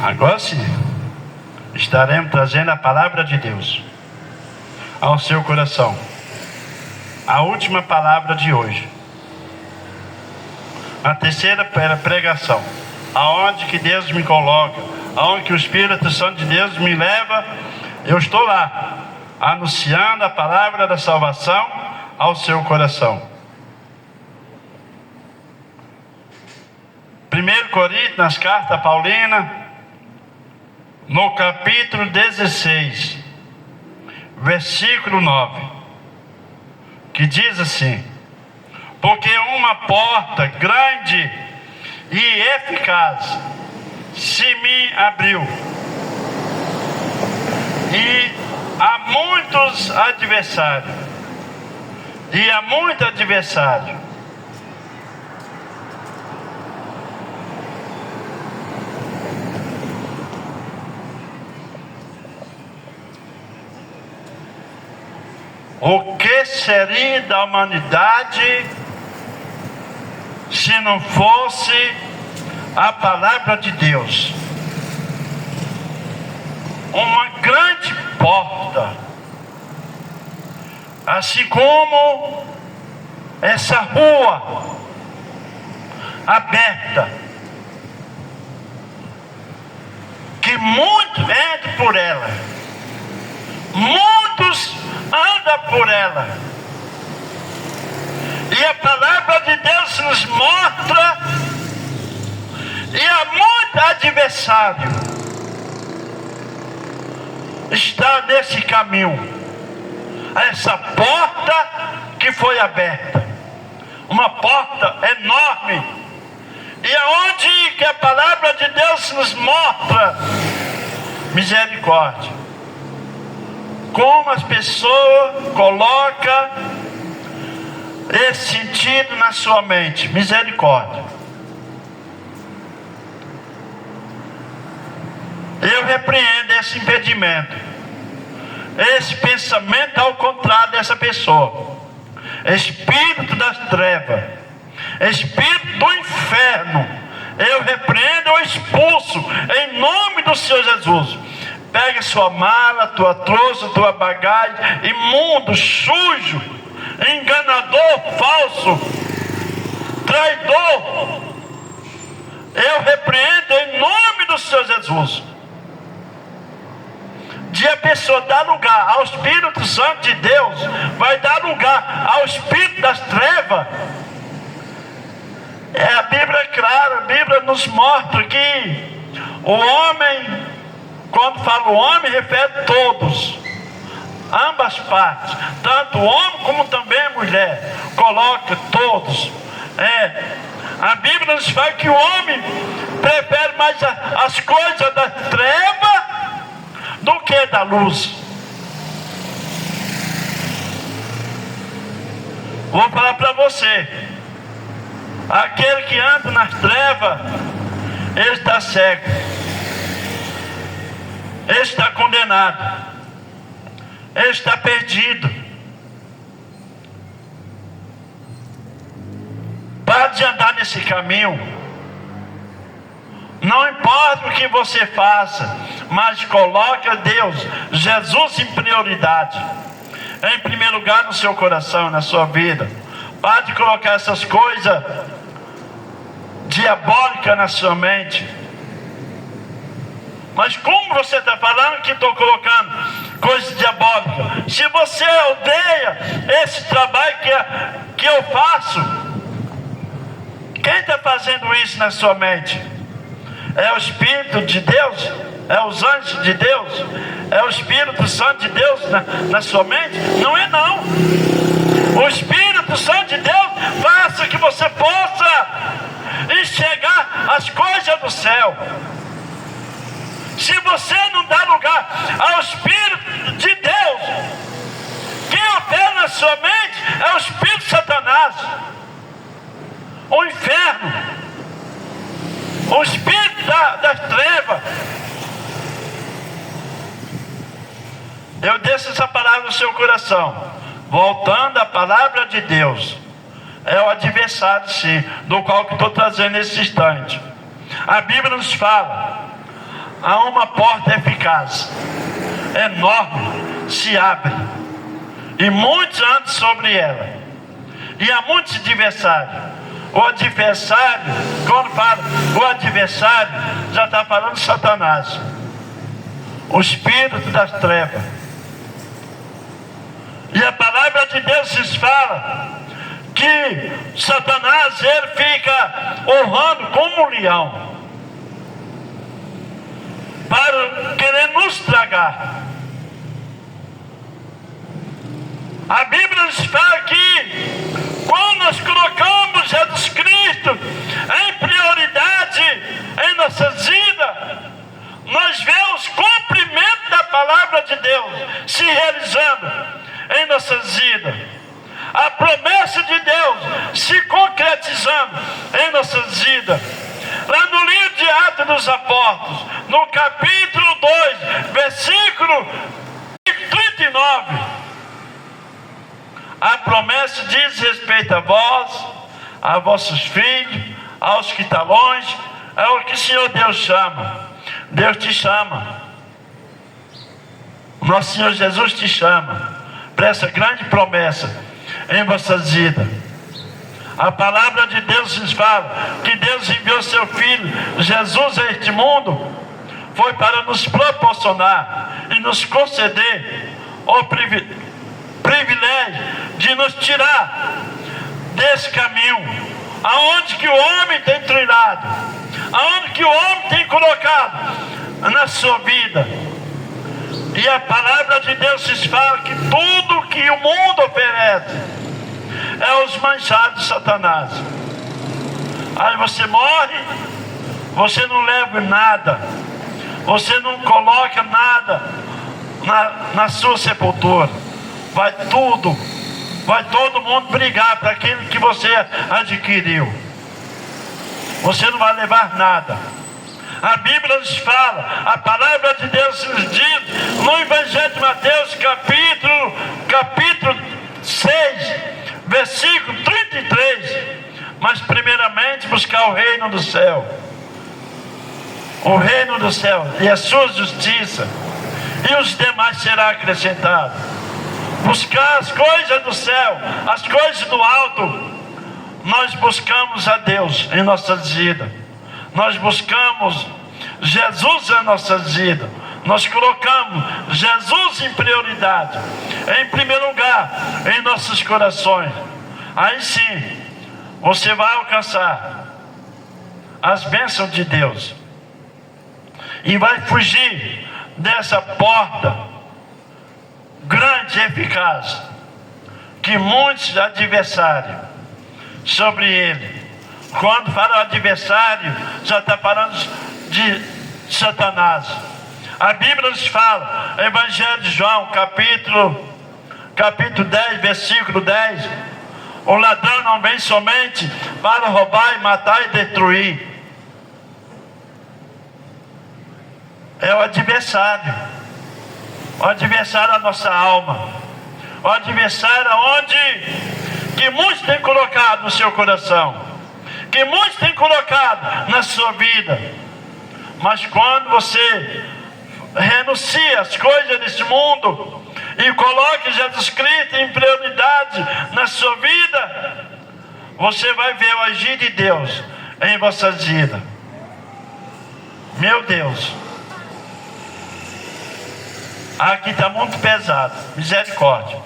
Agora sim, estaremos trazendo a palavra de Deus ao seu coração. A última palavra de hoje. A terceira pregação. Aonde que Deus me coloca, aonde que o Espírito Santo de Deus me leva, eu estou lá, anunciando a palavra da salvação ao seu coração. 1 Coríntios, nas cartas paulinas, no capítulo 16, versículo 9, que diz assim: porque uma porta grande e eficaz se me abriu, e há muitos adversários, O que seria da humanidade se não fosse a palavra de Deus? Uma grande porta, assim como essa rua aberta, que muitos entram por ela, muitos andam por ela, e a palavra de Deus nos mostra, e há muito adversário está nesse caminho. Essa porta que foi aberta, uma porta enorme, e aonde que a palavra de Deus nos mostra misericórdia. Como as pessoas colocam esse sentido na sua mente, misericórdia. Eu repreendo esse impedimento, esse pensamento ao contrário dessa pessoa. Espírito das trevas, espírito do inferno, eu repreendo, eu expulso em nome do Senhor Jesus. Pega sua mala, tua trouxa, tua bagagem, imundo, sujo, enganador, falso, traidor. Eu repreendo em nome do Senhor Jesus. De a pessoa dar lugar ao Espírito Santo de Deus, vai dar lugar ao Espírito das trevas. A Bíblia é clara, a Bíblia nos mostra que o homem, quando fala o homem, refere todos, ambas partes, tanto o homem como também a mulher, coloca todos. A Bíblia nos fala que o homem prefere mais as coisas da treva do que da luz. Vou falar para você, aquele que anda nas trevas, ele está cego, ele está condenado, ele está perdido. Pare de andar nesse caminho. Não importa o que você faça, mas coloque Deus, Jesus em prioridade, em primeiro lugar no seu coração, na sua vida. Pare de colocar essas coisas diabólicas na sua mente. Mas como você está falando que estou colocando coisas diabólicas? Se você odeia esse trabalho que eu faço, quem está fazendo isso na sua mente? É o Espírito de Deus? É os anjos de Deus? É o Espírito Santo de Deus na sua mente? Não é não. O Espírito Santo de Deus faça que você possa enxergar as coisas do céu. Se você não dá lugar ao Espírito de Deus, quem opera na sua mente é o Espírito de Satanás, o inferno, o espírito das trevas. Eu deixo essa palavra no seu coração. Voltando à palavra de Deus, é o adversário, sim, do qual que estou trazendo nesse instante. A Bíblia nos fala, há uma porta eficaz, enorme, se abre, e muitos andam sobre ela, e há muitos adversários. O adversário, quando fala o adversário, já está falando de Satanás, o espírito das trevas. E a palavra de Deus nos fala que Satanás, ele fica honrando como um leão, para querer nos tragar. A Bíblia nos fala que quando nós colocamos Jesus Cristo em prioridade em nossas vidas, nós vemos o cumprimento da palavra de Deus se realizando em nossas vidas. A promessa de Deus se concretizando em nossas vidas. Lá no livro de Atos dos Apóstolos, no capítulo 2, versículo 39, a promessa diz respeito a vós, a vossos filhos, aos que estão longe. É o que o Senhor Deus chama. Deus te chama. Nosso Senhor Jesus te chama para essa grande promessa em vossas vidas. A palavra de Deus nos fala que Deus enviou seu Filho Jesus a este mundo, foi para nos proporcionar e nos conceder o privilégio de nos tirar desse caminho, aonde que o homem tem trilhado, aonde que o homem tem colocado na sua vida. E a palavra de Deus nos fala que tudo que o mundo oferece é os manjares de Satanás. Aí você morre, você não leva nada, você não coloca nada na sua sepultura. Vai todo mundo brigar para aquilo que você adquiriu. Você não vai levar nada. A Bíblia nos fala, a palavra de Deus nos diz no Evangelho de Mateus, capítulo 6, versículo 33. Mas primeiramente buscar o reino do céu. O reino do céu e a sua justiça, e os demais será acrescentado. Buscar as coisas do céu, as coisas do alto. Nós buscamos a Deus em nossas vidas. Nós buscamos Jesus em nossas vidas. Nós colocamos Jesus em prioridade, em primeiro lugar, em nossos corações. Aí sim, você vai alcançar as bênçãos de Deus e vai fugir dessa porta grande e eficaz que muitos adversários sobre ele. Quando fala adversário, já está falando de Satanás. A Bíblia nos fala, Evangelho de João, capítulo 10, versículo 10: o ladrão não vem somente para roubar, e matar e destruir. É o adversário da nossa alma, o adversário onde que muitos têm colocado no seu coração, que muitos têm colocado na sua vida. Mas quando você renuncia às coisas desse mundo e coloca Jesus Cristo em prioridade na sua vida, você vai ver o agir de Deus em vossas vidas. Meu Deus, aqui está muito pesado. Misericórdia.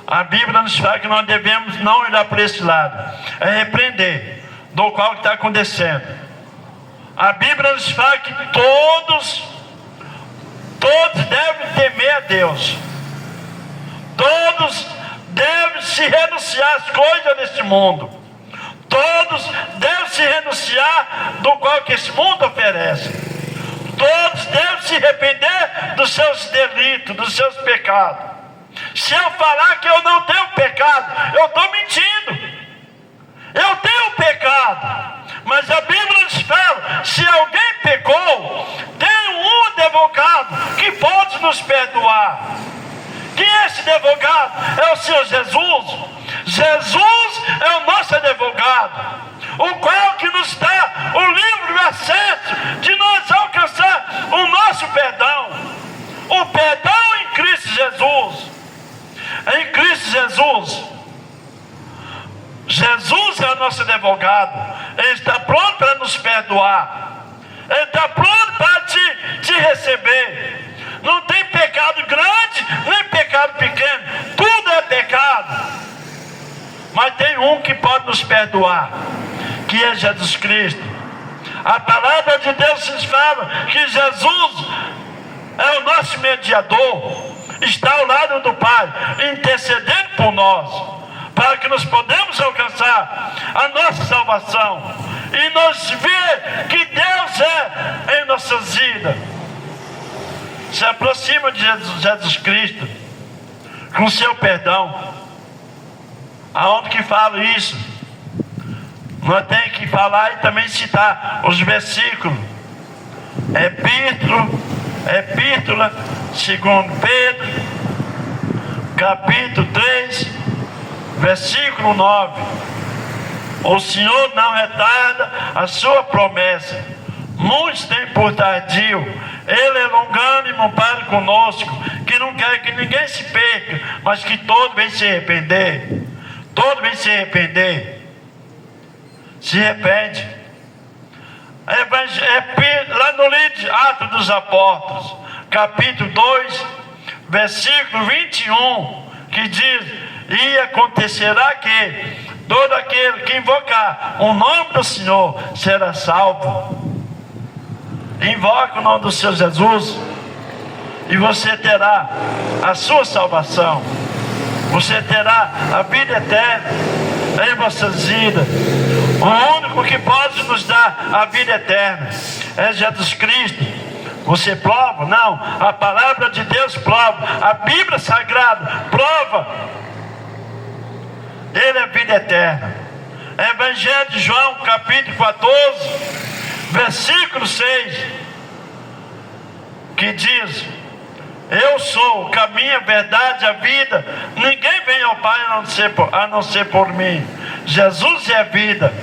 A Bíblia nos fala que nós devemos não olhar para esse lado, é repreender do qual está acontecendo. A Bíblia nos fala que todos devem temer a Deus. Todos devem se renunciar às coisas deste mundo. Todos devem se renunciar do qual que esse mundo oferece. Todos devem se arrepender dos seus delitos, dos seus pecados. Se eu falar que eu não tenho pecado, eu estou mentindo. Eu tenho pecado. Mas a Bíblia nos fala, se alguém pecou, tem um advogado que pode nos perdoar. Quem é esse advogado? É o Senhor Jesus. Jesus é o nosso advogado. o qual que nos dá o livre acesso de nós alcançar o nosso perdão. O perdão em Cristo Jesus. Em Cristo Jesus. Jesus é o nosso advogado. Ele está pronto para nos perdoar. Ele está pronto para te receber. Não tem pecado grande, nem pecado pequeno. Tudo é pecado. Mas tem um que pode nos perdoar, que é Jesus Cristo. A palavra de Deus nos fala que Jesus é o nosso mediador. Está ao lado do Pai, intercedendo por nós, para que nós podemos alcançar a nossa salvação e nos ver que Deus é em nossas vidas. Se aproxima de Jesus Cristo com seu perdão. Aonde que fala isso? Nós temos que falar e também citar os versículos. Epístola 2 Pedro, capítulo 3, versículo 9. O Senhor não retarda a sua promessa, muitos têm por tardio. Ele é longânimo para conosco, que não quer que ninguém se perca, mas que todos venham se arrepender. Todos venham se arrepender. Se arrepende. Lá no livro de Atos dos Apóstolos, capítulo 2, versículo 21, que diz: e acontecerá que todo aquele que invocar o nome do Senhor será salvo. Invoque o nome do Senhor Jesus e você terá a sua salvação. Você terá a vida eterna em vossas vidas. O único que pode nos dar a vida eterna é Jesus Cristo. Você prova? Não. A palavra de Deus prova. A Bíblia Sagrada prova. Ele é a vida eterna. Evangelho de João, capítulo 14, versículo 6, que diz: eu sou o caminho, a verdade, a vida. Ninguém vem ao Pai a não ser por mim. Jesus é a vida.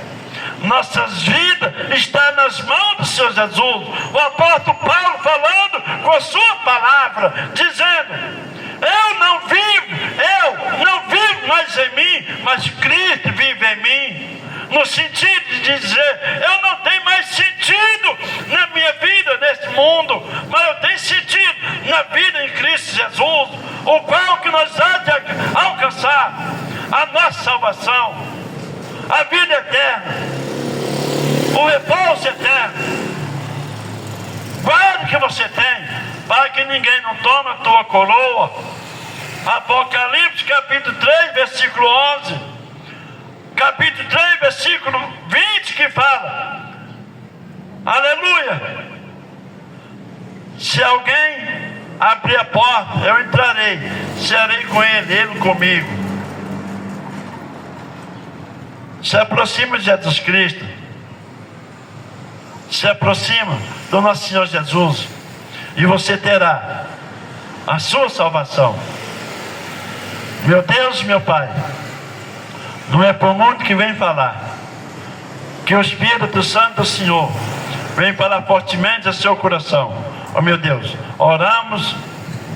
Nossas vidas estão nas mãos do Senhor Jesus. O apóstolo Paulo falando com a sua palavra, dizendo: eu não vivo mais em mim, mas Cristo vive em mim. No sentido de dizer, eu não tenho mais sentido na minha vida nesse mundo, mas eu tenho sentido na vida em Cristo Jesus, o qual que nós há de alcançar a nossa salvação, a vida eterna, o repouso eterno. Guarde o que você tem, para que ninguém não tome a tua coroa. Apocalipse capítulo 3, versículo 11. Capítulo 3, versículo 20, que fala: aleluia, se alguém abrir a porta, eu entrarei, serei com ele comigo. Se aproxima de Jesus Cristo, se aproxima do nosso Senhor Jesus, e você terá a sua salvação. Meu Deus, meu Pai, não é por muito que vem falar, que o Espírito Santo do Senhor vem falar fortemente ao seu coração. Oh meu Deus, oramos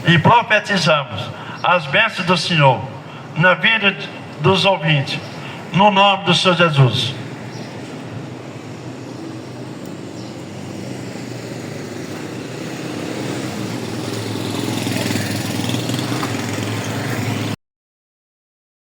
e profetizamos as bênçãos do Senhor na vida dos ouvintes, no nome do Senhor Jesus.